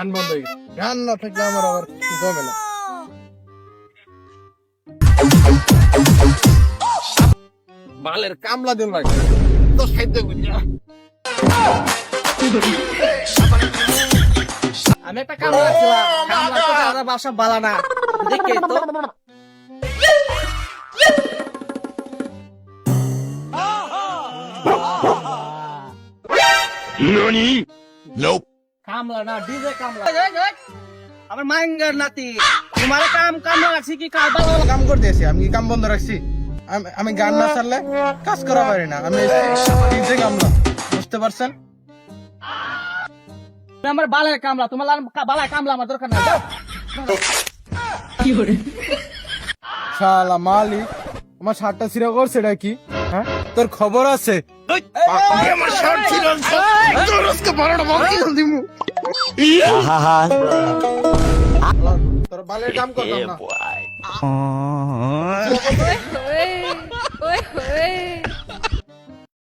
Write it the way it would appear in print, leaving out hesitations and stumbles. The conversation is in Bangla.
গান বন্ধ হয়ে গেছে। গান না থাকলে আমার আবার জমে না। বালের কামলা দিন লাগে তো খাইতে বুঝা। আমি একটা কামলা রাখছিলাম, কামলা তো আমার বাসা বালা না, দেখে তো কামলা না, ডিজে কামলা। আমার মাইঙ্গার নাতি, তোমার কামলা রাখছি কি ভালো কাম করতেছি, আমি কি কাম বন্ধ রাখছি? আমি গান না ছাড়লে কাজ করা পারি না। আমি ডিজে কামলা, বুঝতে পারছেন? আমার বালের কামলা, তোমার বালায় কামলা আমার দরকার নাই। শালা মালিক, আমার শার্টটা ছিঁড়া করছে এটা কি? হ্যাঁ, তোর খবর আছে? আমার শার্ট ছিঁড়া তোর আজকে 12টা বাকি করে দিমু। তোর বালের কাম করতাম না।